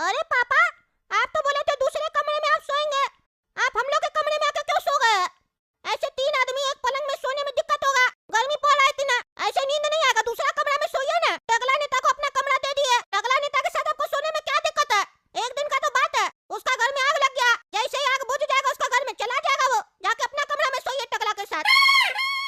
अरे पापा, आप तो बोले थे दूसरे कमरे में आप सोएंगे। आप हम लोग के कमरे में आके क्यों सो गए? ऐसे 3 आदमी एक पलंग में सोने में दिक्कत होगा। गर्मी पड़ रहा है इतना, ऐसे नींद नहीं आएगा। दूसरा कमरा में सोइए ना। टकला नेता को अपना कमरा दे दिए। टकला नेता के साथ आपको सोने में क्या दिक्कत है? एक दिन का तो बात है। उसका घर में आग लग गया, जैसे ही आग बुझ जाएगा उसका घर में चला जाएगा। वो जाके अपना कमरा में सोइए टकला के साथ।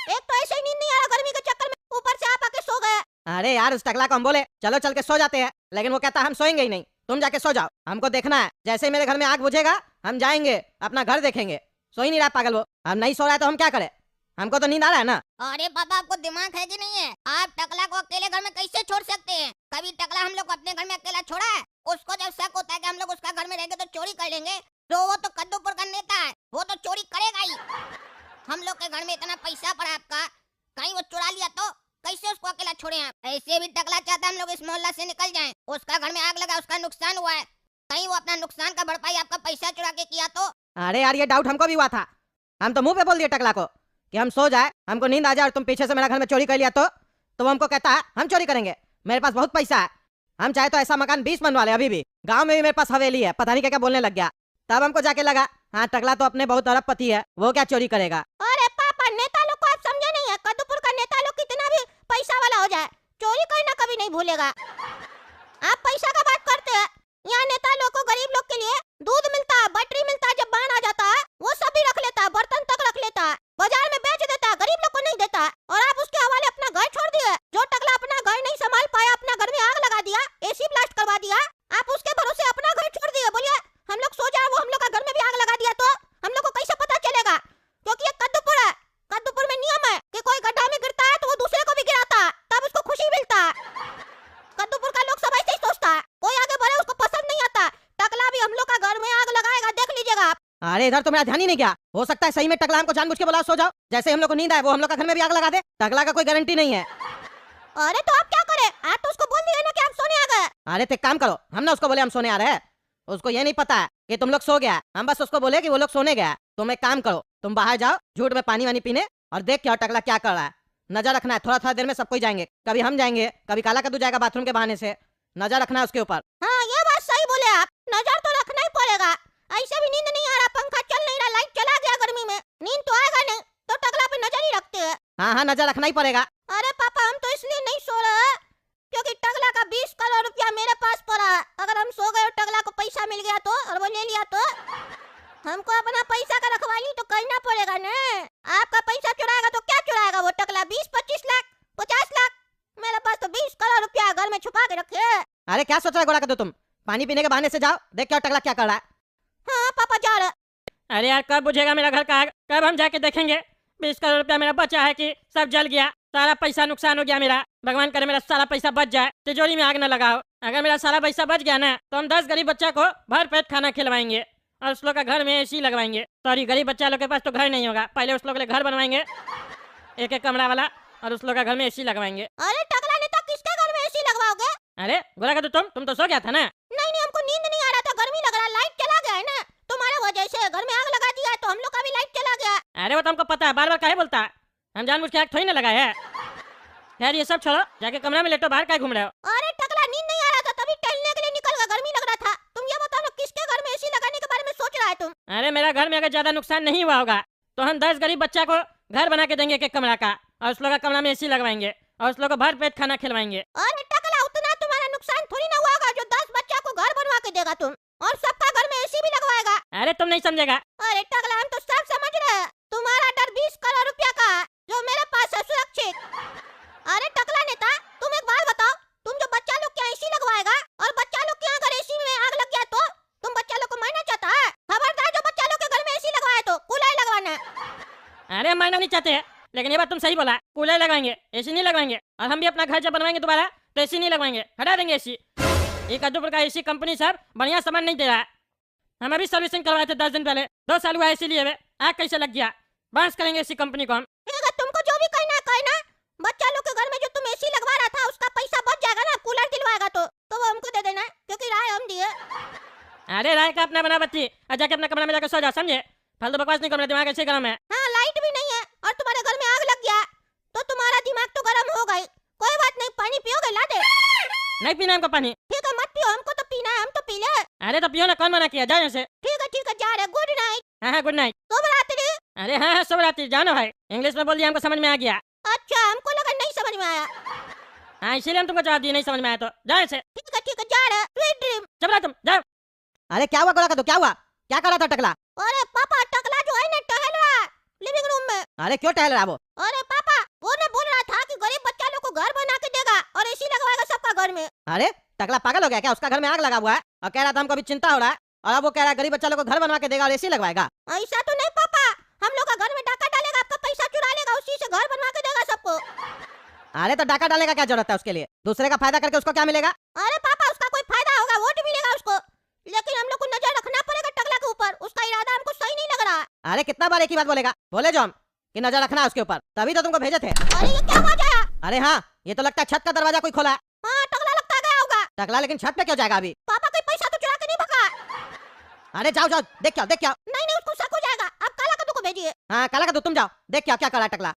एक तो ऐसे ही नींद नहीं आ रहा गर्मी के चक्कर में, ऊपर से आप आके सो गए। अरे यार, उस टकला को हम बोले चलो चल के सो जाते हैं, लेकिन वो कहता हम सोएंगे ही नहीं, तुम जाके सो जाओ, हमको देखना है। जैसे ही मेरे घर में आग बुझेगा हम जाएंगे, अपना घर देखेंगे। सो ही नहीं रहा पागल वो। हम नहीं सो रहा है तो हम क्या करें? हमको तो नींद आ रहा है ना। अरे पापा, आपको दिमाग है कि नहीं है? आप टकला को अकेले घर में कैसे छोड़ सकते हैं? कभी टकला हम लोग को अपने घर में अकेला छोड़ा है? उसको जब शक होता है कि हम लोग उसका घर में रहेंगे तो चोरी कर लेंगे, तो वो तो कद्दूपुर का नेता है, वो तो चोरी करेगा ही। हम लोग के घर में इतना पैसा पड़ा आपका, कहीं वो चुरा लिया तो कैसे उसको अकेला छोड़े आप? ऐसे भी टकला चाहता है हम लोग इस मोहल्ला से निकल जाएं। उसका घर में आग लगा, उसका नुकसान हुआ है, कहीं वो अपना नुकसान का भरपाई आपका पैसा चुरा के किया तो? अरे यार, ये डाउट हमको भी हुआ था। हम तो मुंह पे बोल दिए टकला को कि हम सो जाए, हमको नींद आ जाए, और तुम पीछे से मेरा घर में चोरी कर लिया तो वो हमको कहता है हम चोरी करेंगे। मेरे पास बहुत पैसा है, हम चाहे तो ऐसा मकान 20 बनवा ले। अभी भी गांव में भी मेरे पास हवेली है, पता नहीं क्या क्या बोलने लग गया। तब हमको जाके लगा हाँ टकला तो अपने बहुत अरबपति है, वो क्या चोरी करेगा। अरे पापा, नेता लोग को आप समझे नहीं है। कद्दूपुर का नेता लोग कितना भी पैसा वाला हो जाए, चोरी करना कभी नहीं भूलेगा। आप पैसा का बात करते हैं, यहाँ नेता लोग को गरीब लोग के लिए दूध मिलता है, बैटरी मिलता है, जब बाढ़ आ जाता है वो सब भी रख लेता है, बर्तन तक रख लेता है, बाजार में बेच देता है, गरीब लोग को नहीं देता। और आप उसके हवाले अपना घर छोड़ दिए। जो टकला अपना घर नहीं संभाल पाया, अपना घर में आग लगा दिया, एसी ब्लास्ट करवा दिया, आप उसके भरोसे अपना घर छोड़ दिए। बोलिए हम लोग सो जाए, वो हम लोग का घर में भी आग लगा दिया तो हम लोग को कैसे पता चलेगा? क्योंकि ये कद्दूपुर है। कद्दूपुर में नियम है कि कोई गड्ढा में गिरता है तो वो दूसरे को भी गिराता है, तब उसको खुशी मिलता है। कद्दूपुर का लोग सब ऐसे ही सोचता है, कोई आगे बढ़े उसको पसंद नहीं आता। टकला भी हम लोग का घर में आग लगाएगा, देख लीजिएगा आप। अरे इधर तो मेरा ध्यान ही नहीं गया। हो सकता है सही में टकला हमको जानबूझ के बोला सो जाओ, जैसे हम लोग को नींद आए वो हम लोग का घर में भी आग लगा दे। टकला का कोई गारंटी नहीं है। अरे तो आप क्या करें? आप तो उसको बोल दिए ना कि हम सोने आ गए। अरे तो एक काम करो, हम ना उसको बोले हम सोने आ रहे हैं, उसको ये नहीं पता है कि तुम लोग सो गया। हम बस उसको बोले कि वो लोग सोने गया। तुम एक काम करो, तुम बाहर जाओ झूठ में पानी वानी पीने, और देख क्या टकला क्या कर रहा है। नजर रखना है, थोड़ा थोड़ा देर में सब कोई जाएंगे, कभी हम जाएंगे, कभी काला कद्दू जाएगा बाथरूम के बहाने से। नजर रखना है उसके ऊपर। हाँ, ये बात सही बोले आप, नजर तो रखना ही पड़ेगा। ऐसे भी नींद नहीं आ रहा, पंखा चल नहीं रहा, लाइट चला गया गर्मी में, नींद तो आएगा नहीं, तो टकला पे नजर ही रखते हैं। हाँ हाँ, नजर रखना ही पड़ेगा। अरे पापा, हम तो इसलिए नहीं सो रहे क्योंकि टकला का 20 करोड़ रुपया मेरे पास पड़ा है। अगर हम सो गए और टकला को पैसा मिल गया तो, और वो ले लिया तो हमको अपना पैसा का रखवाली तो करना पड़ेगा ना। आपका पैसा चुराएगा तो क्या चुराएगा वो टकला? 20-25 लाख, 50 लाख? मेरे पास तो 20 करोड़ रुपया घर में छुपा के रखे। अरे क्या सोच रहा है गोरा कद्दू? तुम पानी पीने के बहाने से जाओ, देख क्या टकला क्या कर रहा है। हाँ पापा, जा रहे। अरे यार, कब बुझेगा मेरा घर का आग? कब हम जाके देखेंगे? 20 करोड़ रुपया मेरा बचा है कि सब जल गया? सारा पैसा नुकसान हो गया मेरा। भगवान करे मेरा सारा पैसा बच जाए, तिजोरी में आग न लगाओ। अगर मेरा सारा पैसा बच गया ना तो हम 10 गरीब बच्चा को भर पेट खाना खिलवाएंगे, और उस लोग का घर में एसी लगवाएंगे। सॉरी, गरीब बच्चा लोग के पास तो घर नहीं होगा, पहले उस लोग के लिए घर बनवाएंगे, एक एक कमरा वाला, और उस लोग का घर में एसी लगवाएंगे। अरे टकला नेता, किसके घर में एसी लगवाओगे? अरे गोरा कद्दू, तुम तो सो गया था ना? नहीं नहीं, हमको नींद नहीं आ रहा था, गर्मी लग रहा, लाइट चला गया है ना, तुम्हारे वजह से घर में आग लगा दिया है तो हम लोग का भी लाइट चला गया। अरे वो तो हमको पता है, बार बार काहे बोलता है? हम जानबूझ के आग थोड़ी ना लगाए है। खैर ये सब छोड़ो, जाके कमरा में लेटो, बाहर काहे घूम रहे हो? अरे टकला, नींद नहीं आ रहा था तभी टहलने के लिए निकल गया, गर्मी लग रहा था। तुम ये बताओ ना, किसके घर में एसी लगाने के बारे में सोच रहा है तुम? अरे मेरा घर में अगर ज्यादा नुकसान नहीं हुआ होगा तो हम 10 गरीब बच्चा को घर बना के देंगे, एक कमरा का, और उस लोग का कमरा में एसी लगवाएंगे, और उस लोग को भर पेट खाना खिलवाएंगे। अरे टकला, उतना तुम्हारा नुकसान थोड़ी ना हुआ होगा जो 10 बच्चा को घर बनवा के देगा तुम, और सबका घर में एसी भी लगवाएगा। अरे तुम नहीं समझेगा। अरे टकला, हम तो सब समझ रहे हैं, तुम्हारा डर 20 करोड़ रुपया का है जो मेरे पास है सुरक्षित। अरे टकला नेता, तुम एक बात बताओ, तुम जो बच्चा लोग के एसी लगवाएगा और बच्चा लोग के अगर एसी में आग लग गया तो तुम बच्चा लोग को मारना चाहता है? खबरदार, जो बच्चा लोग के घर में एसी लगवाए तो कूलर लगवाना है। अरे हम मारना नहीं चाहते हैं, लेकिन ये बात तुम सही बोला, कूलर लगवाएंगे, एसी नहीं लगवाएंगे। और हम भी अपना घर जब बनवाएंगे दोबारा तो एसी नहीं लगवाएंगे, हटा देंगे एसी। ये कद्दूपुर का एसी कंपनी सर बढ़िया सामान नहीं दे रहा है। हम अभी सर्विसिंग करवाए थे 10 दिन पहले, 2 साल हुआ एसी लिए हुए, आग कैसे लग गया? बांस करेंगे एसी कंपनी को हम। ठीक है, तुमको जो भी कहना है कहना। बच्चा लोग के घर में जो तुम एसी लगवा रहा था उसका पैसा बच जाएगा ना, कूलर दिलवाएगा तो वो हमको दे देना, क्योंकि राय हम दिए। अरे राय का अपना बना बच्ची, और जाके अपना कमरा में जाकर सो जाओ, समझे? फालतू बकवास नहीं करना, दिमाग ऐसे गरम है। हाँ, लाइट भी नहीं है और तुम्हारे घर में आग लग गया तो तुम्हारा दिमाग तो गर्म हो गई। कोई बात नहीं, पानी पियोगे? ला दे। नहीं पीना हमको पानी। ठीक है, मत पियो, हमको तो पीना है, हम तो पी ले। अरे तो पियो ना, कौन मना किया, जाओ यहाँ से। ठीक है जा रहे, गुड नाइट। हाँ गुड नाइट। शुभ रात्रि। अरे हाँ शुभ रात्रि, जाओ ना भाई। इंग्लिश में बोल दिया, हमको समझ में आ गया। अच्छा हमको लगा नहीं समझ में आया। हाँ इसीलिए हम तुमको जवाब दिए, नहीं समझ में आया तो जाओ यहाँ से। ठीक है जा रहे, स्वीट ड्रीम। चुप रहो तुम, जाओ। अरे क्या हुआ गोला का, तो क्या हुआ, क्या कर रहा था टकला? अरे पापा टकला जो है ना टहल रहा है लिविंग रूम में। अरे क्यों टहल रहा वो? अरे पापा वो ने बोल रहा था कि गरीब बच्चा लोग को घर बना के देगा और एसी लगवाएगा सबका घर में। अरे टकला पागल हो गया क्या? उसका घर में आग लगा हुआ है और कह रहा था हमको अभी चिंता हो रहा है, और अब वो कह रहा है गरीब बच्चा लोग को घर बनवा के देगा और एसी लगवाएगा। ऐसा तो नहीं पापा, हम लोग का घर में डाका डालेगा, आपका पैसा चुरा लेगा, उसी से घर बनवा के देगा सबको। अरे तो डाका डालने का क्या जरूरत है उसके लिए? दूसरे का फायदा करके उसको क्या मिलेगा? अरे पापा उसका कोई फायदा होगा, वोट मिलेगा उसको, लेकिन हम लोग को नजर रखना पड़ेगा टकला के ऊपर। उसका इरादा हमको सही नहीं लग रहा है। अरे कितना बार एक ही बात बोलेगा? बोले जो हम कि नजर रखना है उसके ऊपर, तभी तो तुमको भेजे थे। अरे ये क्या हो जाया? अरे हाँ, ये तो लगता है छत का दरवाजा कोई खोला है। हाँ टकला लगता गया होगा। टकला लेकिन छत पे क्यों जाएगा अभी? पापा कोई पैसा तो चुरा के नहीं भगा। अरे जाओ जाओ, देख क्या, देख क्या। नहीं उसको शक हो जाएगा, आप काला कद्दू को भेजिए। हाँ काला का तुम जाओ, देख क्या क्या करा टकला।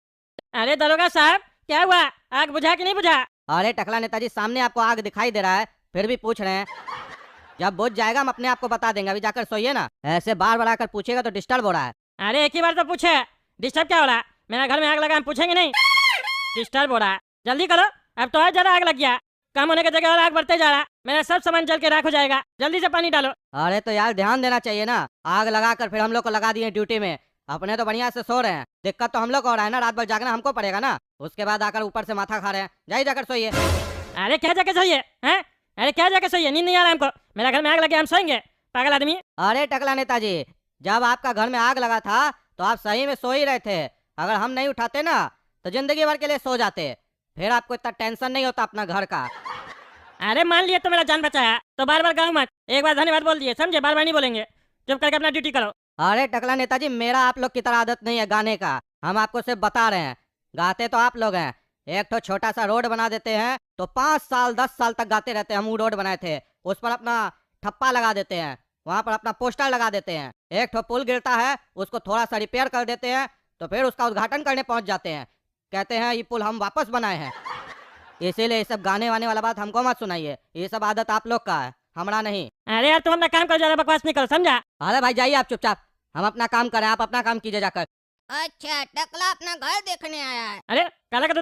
अरे दरोगा साहब क्या हुआ, आग बुझा कि नहीं बुझा? अरे टकला नेताजी सामने आपको आग दिखाई दे रहा है, फिर भी पूछ रहे हैं। जब बुझ जाएगा हम अपने आप को बता देंगे, अभी जाकर सोइए ना। ऐसे बार बार आकर पूछेगा तो डिस्टर्ब हो रहा है। अरे एक ही बार तो पूछे, डिस्टर्ब क्या हो रहा है? मेरा घर में आग लगा, हम पूछेंगे नहीं? डिस्टर्ब हो रहा है, जल्दी करो। अब तो और ज्यादा आग लग गया, कम होने की जगह और आग बढ़ते जा रहा है। मेरा सब सामान जल के राख हो जाएगा, जल्दी से पानी डालो। अरे तो यार ध्यान देना चाहिए ना, आग लगा कर फिर हम लोग को लगा दिए ड्यूटी में। अपने तो बढ़िया से सो रहे हैं, दिक्कत तो हम लोग को हो रहा है ना, रात भर जागना हमको पड़ेगा ना। उसके बाद आकर ऊपर से माथा खा रहे हैं, जाइए जाकर सोइए। अरे क्या जाके सोइए हैं? अरे क्या जाके सोइए, नींद नहीं आ रहा हमको। मेरा घर में आग लगे, हम सोएंगे पागल आदमी। अरे टकला नेताजी, जब आपका घर में आग लगा था तो आप सही में सो ही रहे थे। अगर हम नहीं उठाते ना तो जिंदगी भर के लिए सो जाते, फिर आपको इतना टेंशन नहीं होता अपना घर का। अरे मान लिए तो मेरा जान बचाया, तो बार बार गाँव मत, एक बार धन्यवाद बोल दिए, समझे? बार बार नहीं बोलेंगे, चुप करके अपना ड्यूटी करो। अरे टकला नेताजी, मेरा आप लोग की तरह आदत नहीं है गाने का, हम आपको सिर्फ बता रहे हैं। गाते तो आप लोग हैं। एक तो छोटा सा रोड बना देते हैं तो 5 साल 10 साल तक गाते रहते हैं। हम वो रोड बनाए थे, उस पर अपना ठप्पा लगा देते हैं, वहाँ पर अपना पोस्टर लगा देते हैं। एक तो पुल गिरता है, उसको थोड़ा सा रिपेयर कर देते हैं, तो फिर उसका उद्घाटन करने पहुंच जाते हैं, कहते हैं ये पुल हम वापस बनाए हैं। इसीलिए ये सब गाने वाने वाला बात हमको मत सुनाइए, ये सब आदत आप लोग का है, हमारा नहीं। अरे यार तुम अपना काम करो, ज्यादा बकवास नहीं करो, समझा? अरे भाई जाइए आप चुपचाप, हम अपना काम करें, आप अपना काम कीजिए जाकर। अच्छा टकला अपना घर देखने आया है। अरे काला का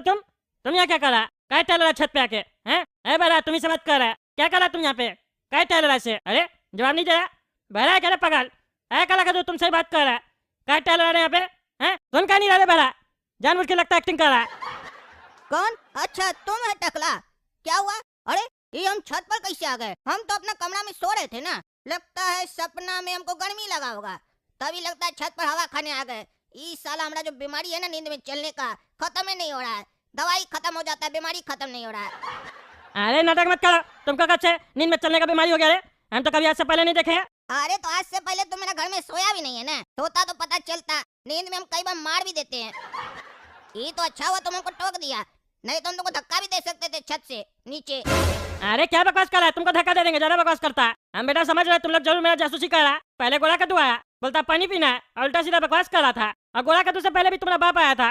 तुम यहाँ क्या कर रहा? क्या टहल रहा छत पे आके? हैं? अरे बहरा तुम ही समझ कर रहा है, क्या कर रहा तुम यहाँ पे? क्या टहल रहा से? अरे जवाब नहीं दे रहा, बहरा है क्या रे पगल? अरे काला का तुमसे बात कर रहा है, क्या टहल रहा है यहाँ पे? हैं? सुन का नहीं रहा बहरा, जानबूझ के लगता एक्टिंग कर रहा है। कौन? अच्छा तुम है टकला, क्या हुआ? अरे ये हम छत पर कैसे आ गए? हम तो अपना कमरा में सो रहे थे ना, लगता है सपना में हमको गर्मी लगा होगा, तभी लगता है छत पर हवा खाने आ गए। इस साल हमारा जो बीमारी है ना नींद में चलने का, खत्म ही नहीं हो रहा है। दवाई खत्म हो जाता है, बीमारी खत्म नहीं हो रहा है। अरे नाटक मत करो, तुमको कब से नींद में चलने का बीमारी हो गया रे? हम तो कभी आज से पहले नहीं देखे हैं। अरे तो आज से पहले तो मेरा घर में सोया भी नहीं है ना, सोता तो पता चलता। नींद में हम कई बार मार भी देते हैं। ये तो अच्छा हुआ तुम हमको टोक दिया, नहीं तो हम तुमको धक्का भी दे सकते थे छत से नीचे। अरे क्या बकवास कर रहा है, तुमको धक्का दे देंगे, ज्यादा बकवास करता है। हम बेटा समझ रहे तुम लोग जरूर मेरा जासूसी कर रहा। पहले गोला कद्दू आया, बोलता पानी पीना है, और उल्टा सीधा बकवास कर रहा था। और गोला कद्दू से पहले भी तुम्हारा बाप आया था,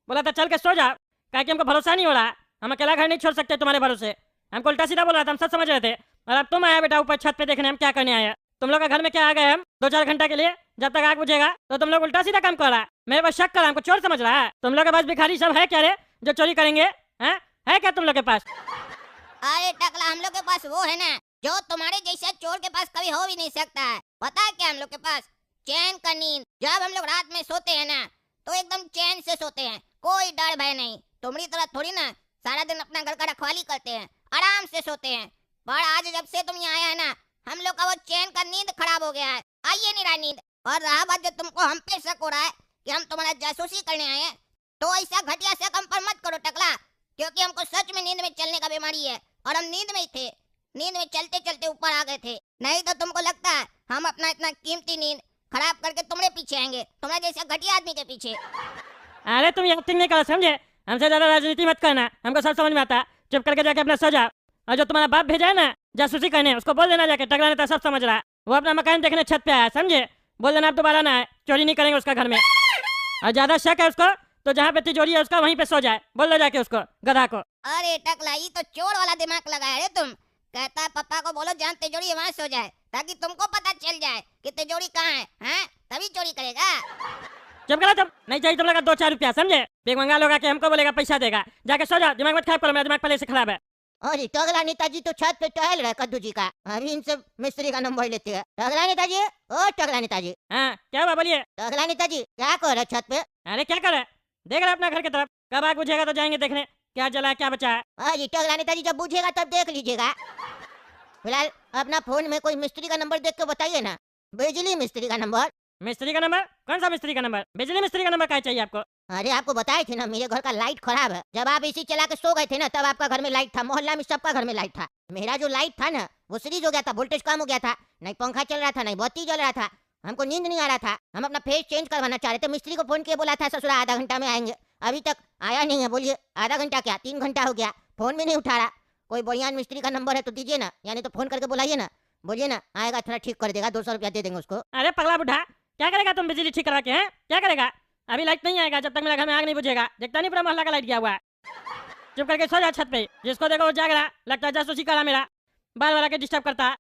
बोला था चल के सो जाओ, क्या कि हमको भरोसा नहीं हो रहा, हम अकेला घर नहीं छोड़ सकते तुम्हारे भरोसे। हमको उल्टा सीधा बोल रहा था, हम सब समझ रहे थे। और अब तुम आया बेटा ऊपर छत पे देखने हम क्या करने आए। तुम लोग का घर में क्या आ गए हम 2-4 घंटा के लिए, जब तक आग बुझेगा तो तुम लोग उल्टा सीधा काम कर रहा है। मेरे पास शक कर रहा है, हमको चोर समझ रहा है। तुम लोग के पास भिखारी सब है क्या रे जो चोरी करेंगे? है क्या तुम लोग के पास? अरे टकला हम लोग के पास वो है ना जो तुम्हारे जैसे चोर के पास कभी हो भी नहीं सकता है। पता है क्या हम लोग के पास? चैन का नींद। जब हम लोग रात में सोते हैं ना तो एकदम चैन से सोते हैं, कोई डर भय नहीं। तुम्हारी तरह थोड़ी ना सारा दिन अपना घर का रखवाली करते हैं, आराम से सोते हैं। पर आज जब से तुम यहाँ आए हैं ना, हम लोग का वो चैन का नींद खराब हो गया है, आइए नहीं रहा नींद। और रहा बात जो तुमको हम पे शक हो रहा है कि हम तुम्हारा जासूसी करने आए हैं, तो ऐसा घटिया शक हम पर मत करो टकला, क्योंकि हमको सच में नींद में चलने का बीमारी है और हम नींद में ही थे। नींद में चलते चलते ऊपर आ गए थे, नहीं तो तुमको लगता है हम अपना इतना कीमती नींद खराब करके तुम्हारे पीछे आएंगे, तुम्हारे जैसे घटिया आदमी के पीछे। अरे तुम एक्टिंग नहीं करो, समझे? हमसे ज्यादा राजनीति मत करना, हमको सब समझ में आता। चुप करके जाके अपना सो जाओ। और जो तुम्हारा बाप भेजा है ना जासूसी करने, उसको बोल देना जाके, टकला नेता सब समझ रहा है। वो अपना मकान देखने छत पे आया, समझे? बोल देना आप दोबारा ना आए, चोरी नहीं करेंगे उसका घर में। और ज्यादा शक है उसको तो जहाँ पे तिजोरी है उसका वहीं पे सो जाए, बोल दो जाके उसको, गधा को। अरे टकला ये तो चोर वाला दिमाग लगा है रे तुम। कहता है पापा को बोलो जहाँ तिजोरी है वहाँ सो जाए, ताकि तुमको पता चल जाए कि तिजोरी कहाँ है, हैं? तभी चोरी करेगा। चुप करो तुम, नहीं चाहिए तुम लोग का 2-4 रुपया, समझे? बेग मंगा लोगा कि हमको बोलेगा पैसा देगा। जाके सो जाओ, दिमाग मत खराब करो, मेरा दिमाग पहले से खराब है। अरे टगला नेताजी तो छत पे टहल रहे कद्दू जी का, अभी इनसे मिस्त्री का नंबर लेते हैं। टगला नेताजी, ओ टगला नेताजी, हाँ क्या हुआ बोलिए? टगला नेताजी क्या कर रहे छत पे? अरे क्या करे, देख रहे अपना घर की तरफ, कब आग बुझेगा तो जाएंगे देखने क्या जला है क्या बचा है। अरे टगला नेताजी जब बुझेगा तब देख लीजिएगा। फिलहाल अपना फोन में कोई मिस्त्री का नंबर देख के बताइए ना, बिजली मिस्त्री का नंबर। मिस्त्री का नंबर? कौन सा मिस्त्री का नंबर? बिजली मिस्त्री का नंबर क्या चाहिए आपको? अरे आपको बताए थे ना मेरे घर का लाइट खराब है, जब आप इसी चला के सो गए थे ना तब आपका घर में लाइट था, मोहल्ला में सबका घर में लाइट था। मेरा जो लाइट था ना वो सीरीज हो गया था, वोल्टेज कम हो गया था, नहीं पंखा चल रहा था नहीं बत्ती जल रहा था, हमको नींद नहीं आ रहा था, हम अपना फेस चेंज करवाना चाह रहे थे। मिस्त्री को फोन किए बोला था ससुरा आधा घंटा में आएंगे, अभी तक आया नहीं है। बोलिए आधा घंटा क्या 3 घंटा हो गया, फोन भी नहीं उठा रहा। कोई बढ़िया मिस्त्री का नंबर है तो दीजिए ना, यानी तो फोन करके बुलाइए ना, बोलिए ना आएगा थोड़ा ठीक कर देगा, 200 रुपया दे देंगे उसको। अरे पगला बुढ़ा, क्या करेगा तुम बिजली ठीक करवा के? हैं क्या करेगा? अभी लाइट नहीं आएगा जब तक मेरा घर में आग नहीं बुझेगा। देखता नहीं पूरा मोहल्ला का लाइट गया हुआ है। चुप करके सो जा छत पे, जिसको देखो वो जाग रहा, लगता है जासूसी करा मेरा, बाल वाला के डिस्टर्ब करता है।